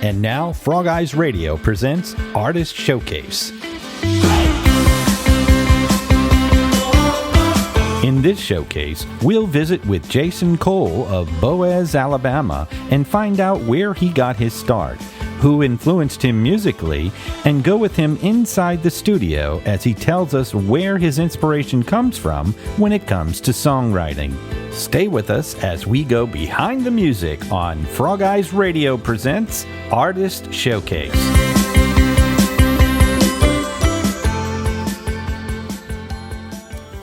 And now, FrogEyes Radio presents Artist Showcase. In this showcase, we'll visit with Jason Cole of Boaz, Alabama, and find out where he got his start, who influenced him musically, and go with him inside the studio as he tells us where his inspiration comes from when it comes to songwriting. Stay with us as we go behind the music on FrogEyes Radio presents Artist Showcase.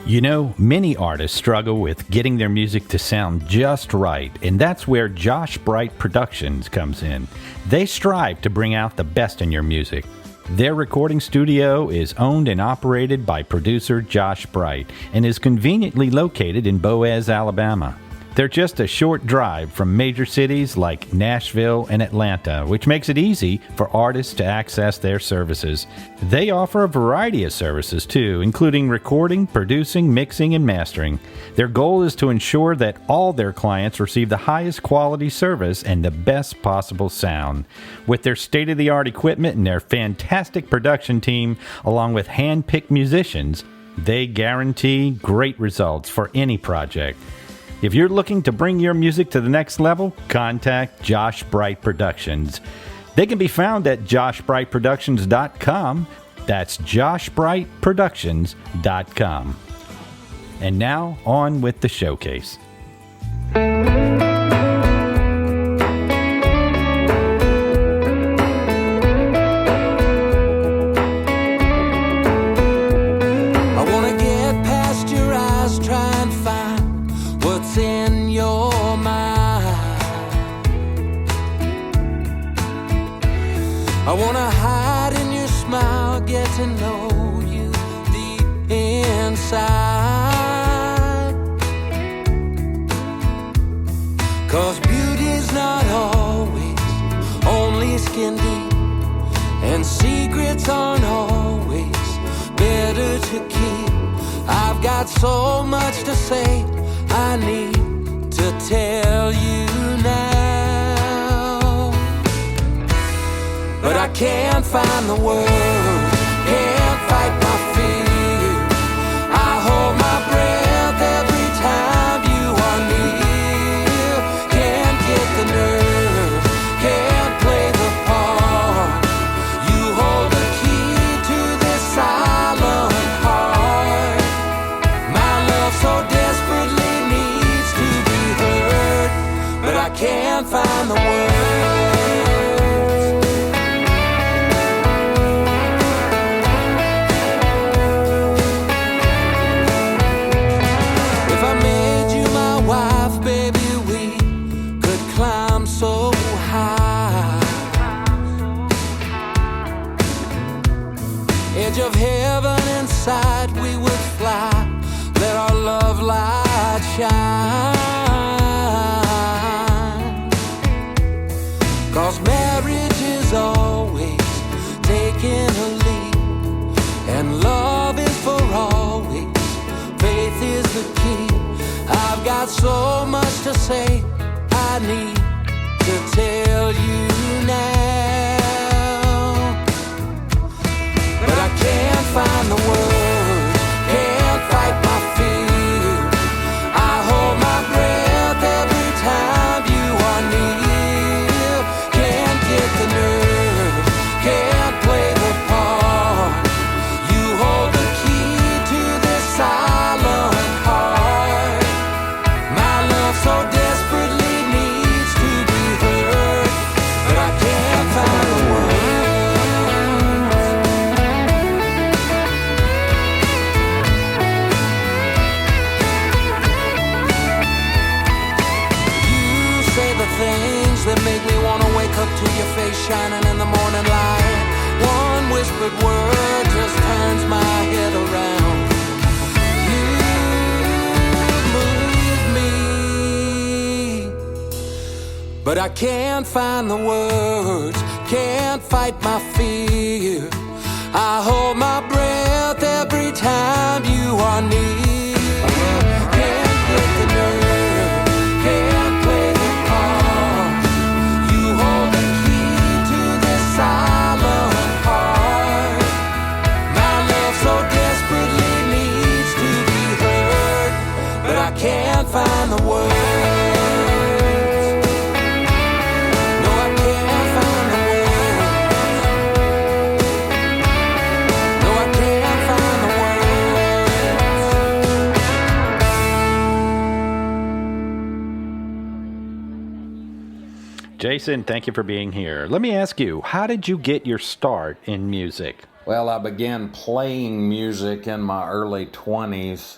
You know, many artists struggle with getting their music to sound just right, and that's where Josh Bright Productions comes in. They strive to bring out the best in your music. Their recording studio is owned and operated by producer Josh Bright and is conveniently located in Boaz, Alabama. They're just a short drive from major cities like Nashville and Atlanta, which makes it easy for artists to access their services. They offer a variety of services too, including recording, producing, mixing, and mastering. Their goal is to ensure that all their clients receive the highest quality service and the best possible sound. With their state-of-the-art equipment and their fantastic production team, along with hand-picked musicians, they guarantee great results for any project. If you're looking to bring your music to the next level, contact Josh Bright Productions. They can be found at joshbrightproductions.com. That's joshbrightproductions.com. And now, on with the showcase. I wanna hide in your smile, get to know you deep inside. 'Cause beauty's not always only skin deep, and secrets aren't always better to keep. I've got so much to say, I need to tell you now. But I can't find the words, can't fight my fear. I hold my breath every time you are near. Can't get the nerve, can't play the part. You hold the key to this silent heart. My love so desperately needs to be heard, but I can't find the words. So high, edge of heaven inside we would fly, let our love light shine. 'Cause marriage is always taking a leap, and love is for always, faith is the key. I've got so much to say, I need to tell you now, but I can't find the words, can't fight my fear. I hold my breath every time you are near. Can't get the nerve, can't play the part. You hold the key to this silent heart. My love so desperately needs to be heard, but I can't find the words. You say the things that make me want to wake up to your face shining in the morning light. One whispered word just turns my head around. You move me, but I can't find the words, can't fight my fear. I hold my breath every time you are near. Can't get the nerve, can't play the part. You hold the key to Jason, thank you for being here. Let me ask you, how did you get your start in music? Well, I began playing music in my early 20s.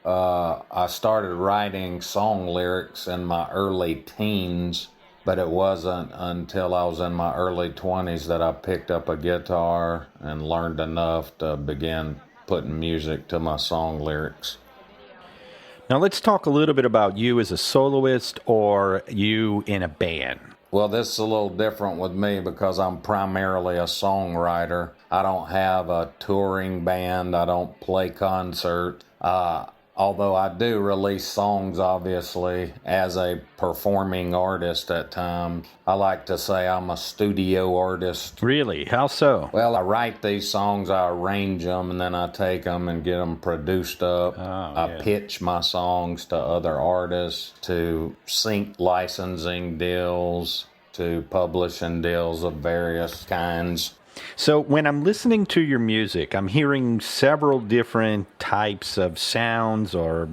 I started writing song lyrics in my early teens, but it wasn't until I was in my early 20s that I picked up a guitar and learned enough to begin putting music to my song lyrics. Now let's talk a little bit about you as a soloist or you in a band. Well, this is a little different with me because I'm primarily a songwriter. I don't have a touring band. I don't play concerts. Although I do release songs, obviously, as a performing artist at times. I like to say I'm a studio artist. Really? How so? Well, I write these songs, I arrange them, and then I take them and get them produced up. I pitch my songs to other artists, to sync licensing deals, to publishing deals of various kinds. So when I'm listening to your music, I'm hearing several different types of sounds or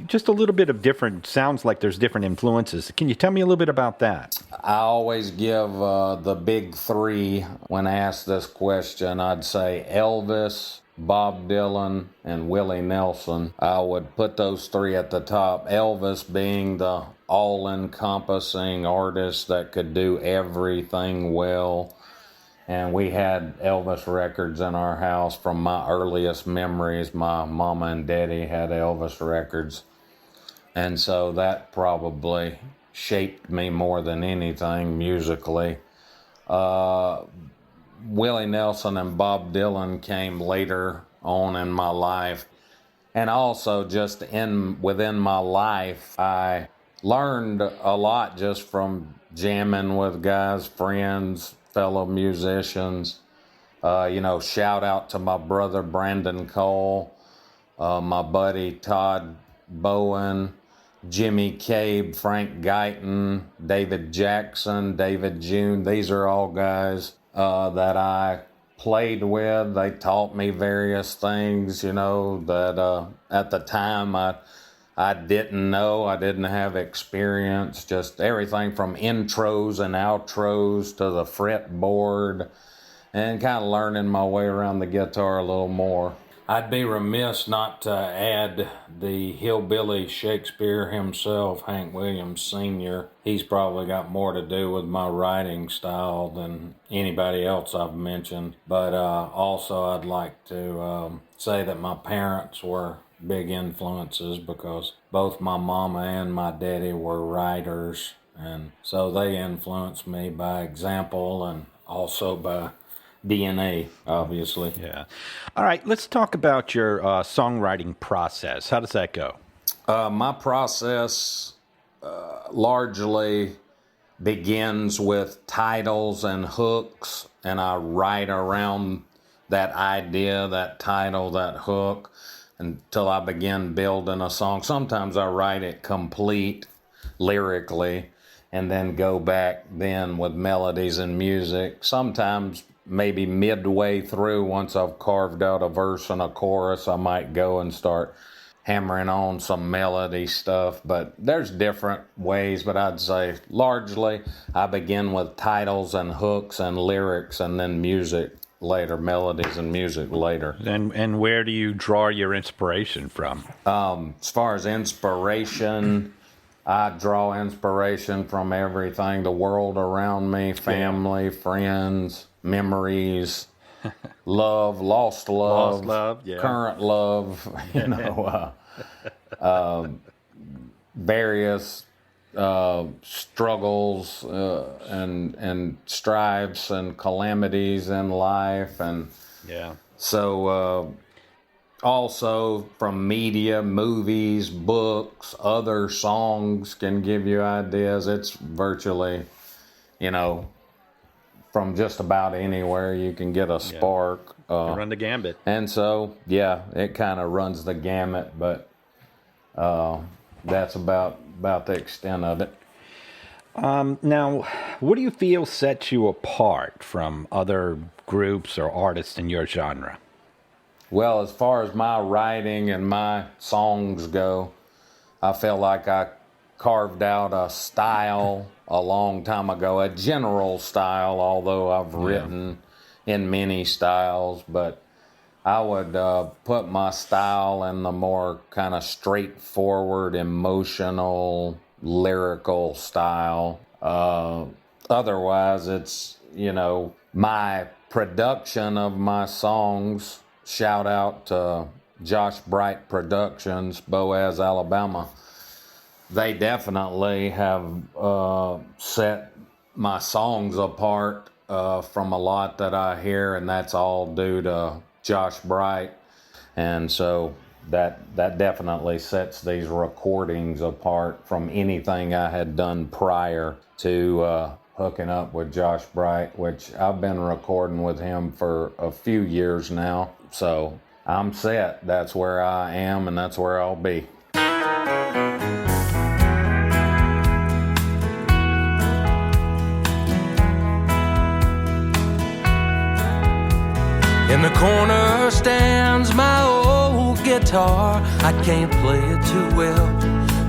just a little bit of different sounds, like there's different influences. Can you tell me a little bit about that? I always give the big three when asked this question. I'd say Elvis, Bob Dylan, and Willie Nelson. I would put those three at the top. Elvis being the all-encompassing artist that could do everything well. And we had Elvis records in our house from my earliest memories. My mama and daddy had Elvis records. And so that probably shaped me more than anything musically. Willie Nelson and Bob Dylan came later on in my life. And also just within my life, I learned a lot just from jamming with guys, friends, fellow musicians. Shout out to my brother Brandon Cole, my buddy Todd Bowen, Jimmy Cabe, Frank Guyton, David Jackson, David June. These are all guys that I played with. They taught me various things, that at the time I didn't know. I didn't have experience. Just everything from intros and outros to the fretboard, and kind of learning my way around the guitar a little more. I'd be remiss not to add the hillbilly Shakespeare himself, Hank Williams Sr. He's probably got more to do with my writing style than anybody else I've mentioned. But also I'd like to say that my parents were big influences because both my mama and my daddy were writers, and so they influenced me by example and also by DNA, obviously. Yeah. All right, let's talk about your songwriting process. How does that go? My process largely begins with titles and hooks, and I write around that idea, that title, that hook, until I begin building a song. Sometimes I write it complete lyrically and then go back then with melodies and music. Sometimes maybe midway through, once I've carved out a verse and a chorus, I might go and start hammering on some melody stuff. But there's different ways, but I'd say largely I begin with titles and hooks and lyrics and then music later, melodies and music later. And where do you draw your inspiration from? As far as inspiration, I draw inspiration from everything, the world around me, family, friends, memories, love, lost love, current love, various struggles and strives and calamities in life. And so also from media, movies, books, other songs can give you ideas. It's virtually, from just about anywhere you can get a spark. Run the gambit. And so, it kind of runs the gamut, but that's about the extent of it. Now, what do you feel sets you apart from other groups or artists in your genre? Well, as far as my writing and my songs go, I feel like I carved out a style a long time ago, a general style, although I've written in many styles, but I would put my style in the more kind of straightforward, emotional, lyrical style. Otherwise, it's, my production of my songs, shout out to Josh Bright Productions, Boaz, Alabama. They definitely have set my songs apart from a lot that I hear, and that's all due to Josh Bright. And so that definitely sets these recordings apart from anything I had done prior to hooking up with Josh Bright, which I've been recording with him for a few years now. So I'm set. That's where I am, and that's where I'll be. In the corner stands my old guitar. I can't play it too well,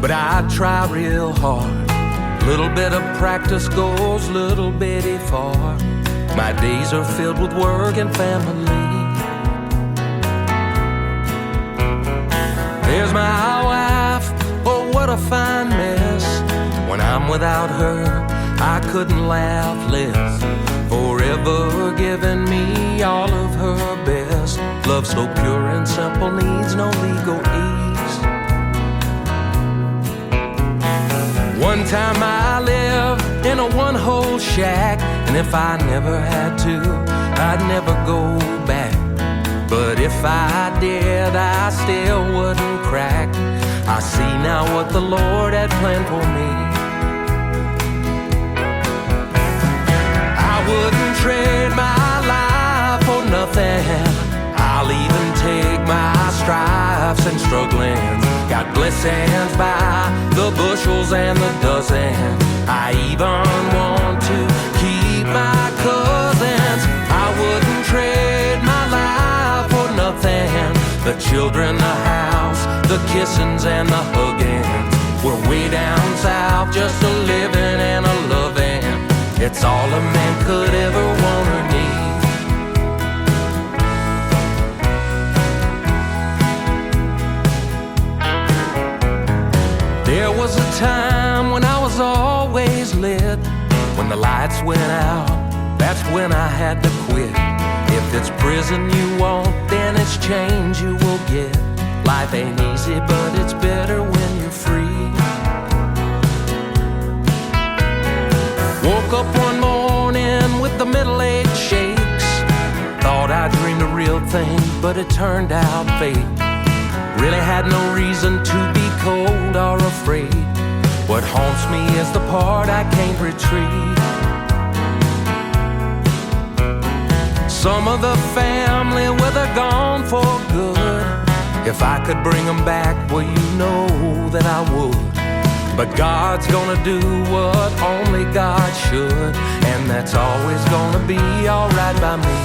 but I try real hard. Little bit of practice goes little bitty far. My days are filled with work and family. There's my wife, oh what a fine mess. When I'm without her, I couldn't laugh less. Forever giving me all of her best. Love so pure and simple, needs no legalese. One time I lived in a one-hole shack, and if I never had to, I'd never go back. But if I did, I still wouldn't crack. I see now what the Lord had planned for me. I wouldn't trade my life for nothing. I'll even take my stripes and strugglings. Got blessings by the bushels and the dozen. I even want to keep my cousins. I wouldn't trade my life for nothing. The children, the house, the kissings and the huggings. We're way down south, just a living and a loving. It's all a man could ever want or need. There was a time when I was always lit. When the lights went out, that's when I had to quit. If it's prison you want, then it's change you will get. Life ain't easy, but it's better when you're free. Woke up one morning with the middle age shakes. Thought I dreamed a real thing, but it turned out fake. Really had no reason to be cold or afraid. What haunts me is the part I can't retrieve. Some of the family, well, they're gone for good. If I could bring them back, well, you know that I would. But God's gonna do what only God should, and that's always gonna be alright by me.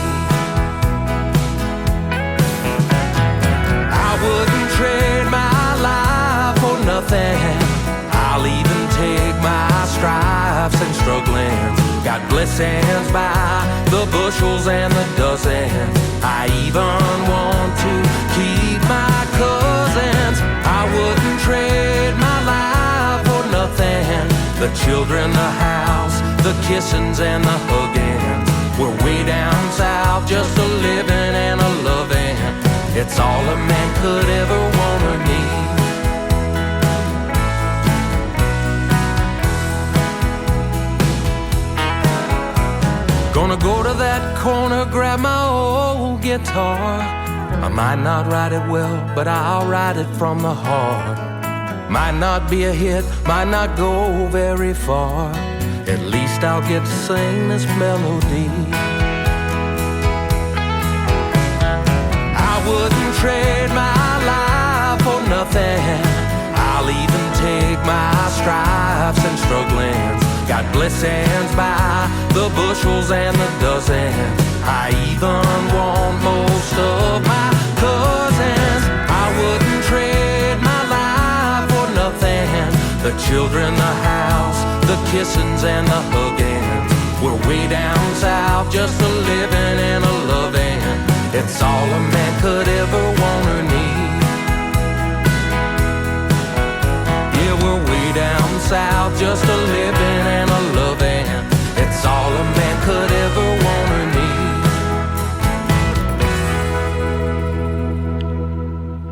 I wouldn't trade my life for nothing. I'll even take my stripes and strugglings. Got blessings by the bushels and the dozen. I even want to keep my cousins. I wouldn't trade my life for nothing. The children, the house, the kissings and the huggings. We're way down south, just a living and a loving. It's all a man could ever want or need. Gonna go to that corner, grab my old guitar. I might not write it well, but I'll write it from the heart. Might not be a hit, might not go very far. At least I'll get to sing this melody. I wouldn't trade my life for nothing. I'll even take my stripes and strugglings. Got blessings by the bushels and the dozen. I even want most of my cousins. I wouldn't trade my life for nothing. The children, the house, the kissings and the hugging. We're way down south, just a living and a loving. It's all a man could ever want or need. Yeah, we're way down south, just a living and a loving. It's all a man could ever want or need.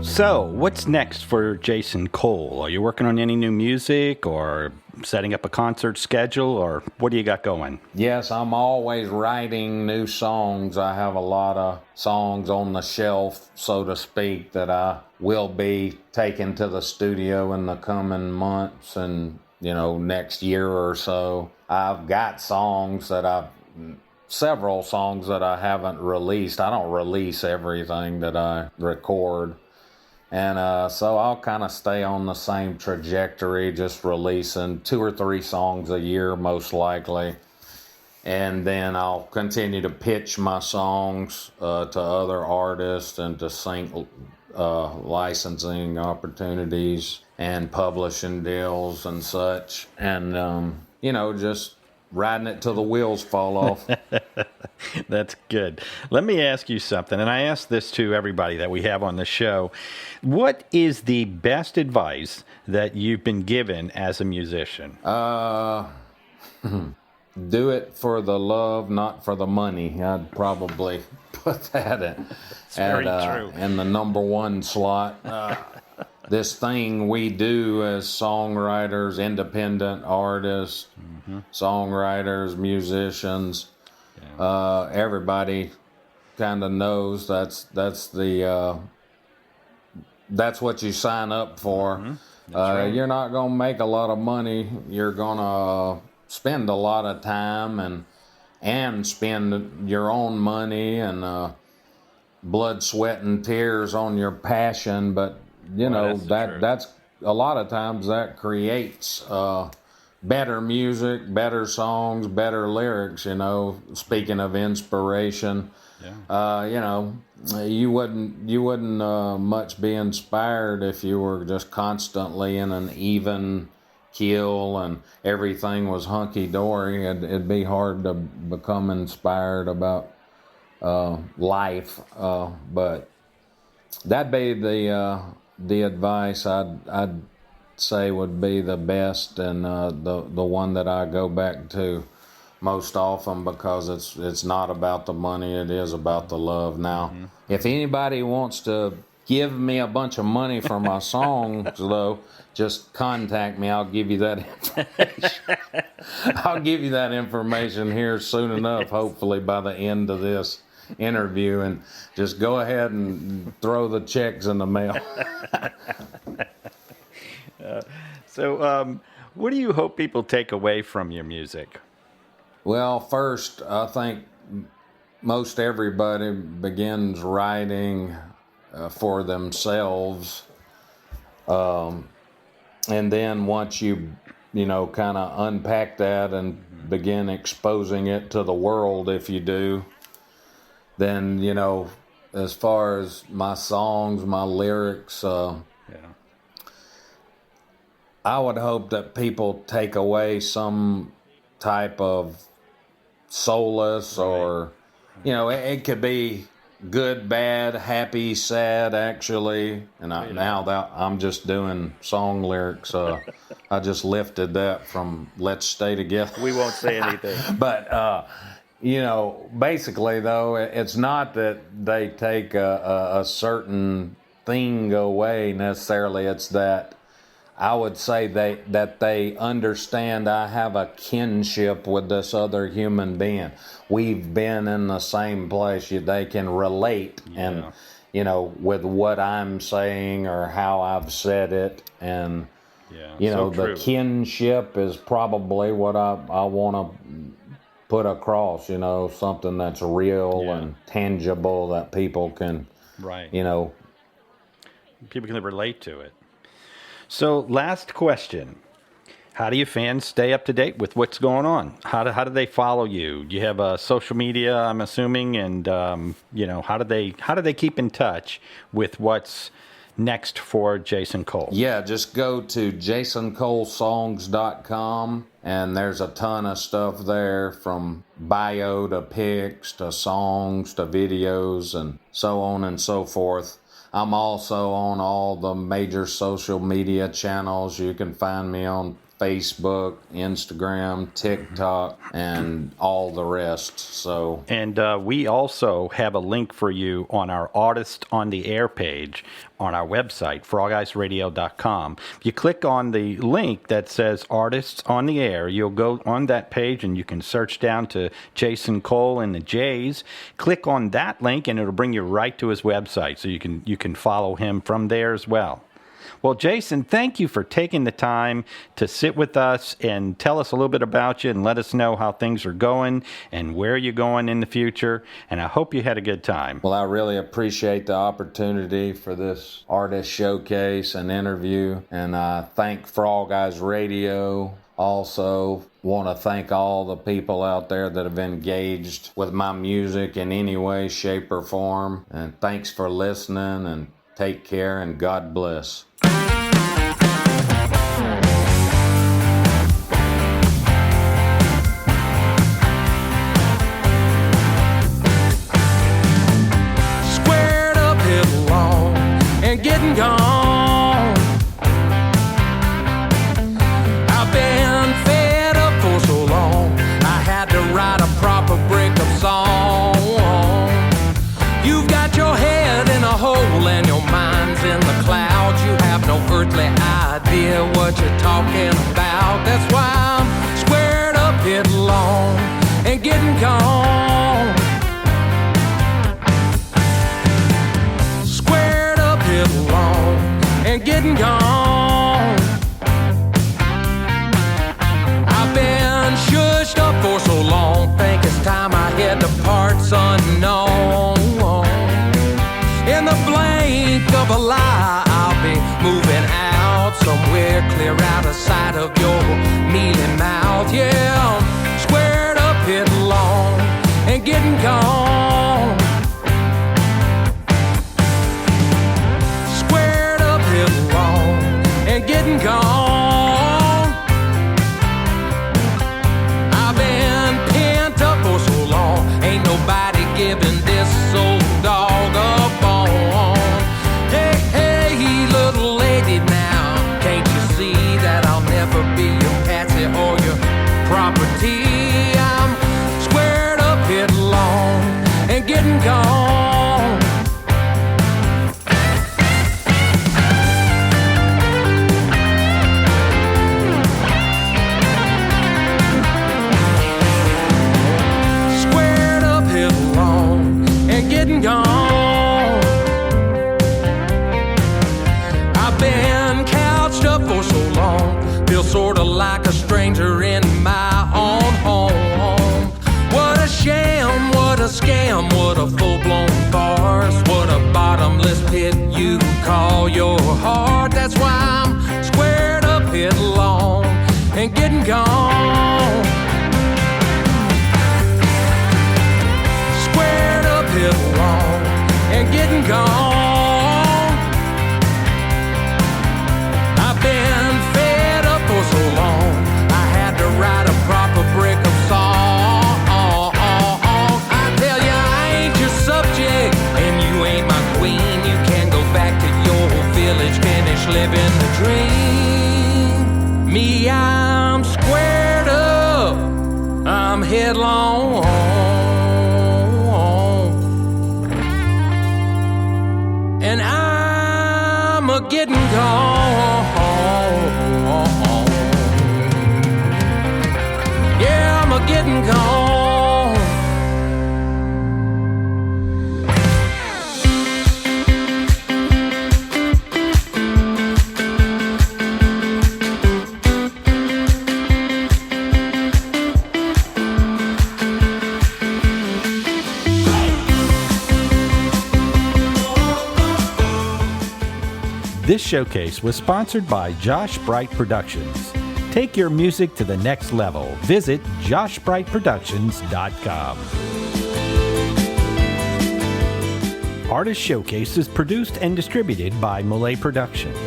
So, what's next for Jason Cole? Are you working on any new music or setting up a concert schedule, or what do you got going? Yes, I'm always writing new songs. I have a lot of songs on the shelf, so to speak, that I will be taking to the studio in the coming months and, next year or so. I've got several songs that I haven't released. I don't release everything that I record. And so I'll kind of stay on the same trajectory, just releasing 2 or 3 songs a year, most likely. And then I'll continue to pitch my songs to other artists and to sync licensing opportunities and publishing deals and such. And, just riding it till the wheels fall off. That's good. Let me ask you something, and I ask this to everybody that we have on the show. What is the best advice that you've been given as a musician? Do it for the love, not for the money. I'd probably put that in. Very true. In the number 1 slot. This thing we do as songwriters, independent artists, songwriters, musicians, everybody kind of knows that's what you sign up for. Right. You're not going to make a lot of money. You're going to spend a lot of time and spend your own money and blood, sweat, and tears on your passion, but that's a lot of times that creates better music, better songs, better lyrics. Speaking of inspiration, you wouldn't much be inspired if you were just constantly in an even keel and everything was hunky dory. It'd be hard to become inspired about life, but that'd be the advice I'd say would be the best and the one that I go back to most often, because it's not about the money, it is about the love. Now, if anybody wants to give me a bunch of money for my songs, though, just contact me. I'll give you that information. I'll give you that information here soon enough, hopefully by the end of this interview, and just go ahead and throw the checks in the mail. So what do you hope people take away from your music? Well, first, I think most everybody begins writing for themselves, and then once you kind of unpack that and begin exposing it to the world, if you do, then, as far as my songs, my lyrics, I would hope that people take away some type of solace, or, it could be good, bad, happy, sad, actually. And now that I'm just doing song lyrics, I just lifted that from Let's Stay Together. We won't say anything. But, basically, though, it's not that they take a certain thing away necessarily. It's that I would say that they understand I have a kinship with this other human being. We've been in the same place. They can relate and, with what I'm saying or how I've said it. And, the kinship is probably what I want to put across, something that's real and tangible that people can, people can relate to it. So, last question. How do your fans stay up to date with what's going on? How do they follow you? You have social media, I'm assuming, and how do they keep in touch with what's next for Jason Cole? Yeah, just go to jasoncolesongs.com, and there's a ton of stuff there, from bio to pics to songs to videos and so on and so forth. I'm also on all the major social media channels. You can find me on Facebook, Instagram, TikTok, and all the rest. So, and we also have a link for you on our Artist on the Air page on our website, FrogEyesRadio.com. If you click on the link that says Artists on the Air, you'll go on that page and you can search down to Jason Cole and the Jays. Click on that link and it'll bring you right to his website, so you can follow him from there as well. Well, Jason, thank you for taking the time to sit with us and tell us a little bit about you and let us know how things are going and where you're going in the future. And I hope you had a good time. Well, I really appreciate the opportunity for this artist showcase and interview. And I thank FrogEyes Radio. Also want to thank all the people out there that have engaged with my music in any way, shape, or form. And thanks for listening, and take care, and God bless. Squared up, hit long, and getting gone. I've been fed up for so long, I had to write a proper breakup song. You've got your head in a hole and your mind's in the clouds. You have no earthly idea what you're talking about. That's why I'm squared up, hit long, and getting gone. Squared up, hit long, and getting gone. I've been shushed up for so long, think it's time I head to parts unknown. In the blink of a lie, I'll be moving out somewhere clear out of sight of your mealy mouth. Yeah, I'm squared up, hit long, and getting gone. Squared up, hit long, and getting gone. I've been pent up for so long, ain't nobody giving this old dog up on. Hey, hey, little lady now, can't you see that I'll never be your patsy or your property? I'm squared up, hit long, and getting gone. Squared up, hit long, and getting gone. I've been couched up for so long, feel sorta like a stranger in my own home. What a sham, what a scam, what a full-blown farce, what a bottomless pit you call your heart. That's why I'm squared up, hit long, and getting gone. Squared up, hit long, and getting gone. I've been fed up for so long, I had to write a proper breakup song. I tell you, I ain't your subject, and you ain't my queen. You can go back to your village, finish living the dream. Me, I'm squared up, I'm headlong, and I'm a getting gone. Yeah, I'm a getting gone. This showcase was sponsored by Josh Bright Productions. Take your music to the next level. Visit joshbrightproductions.com. Artist Showcase is produced and distributed by Millay Productions.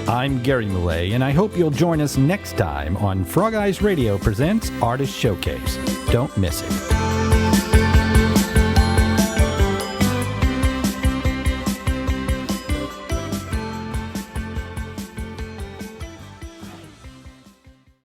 I'm Gary Millay, and I hope you'll join us next time on FrogEyes Radio presents Artist Showcase. Don't miss it.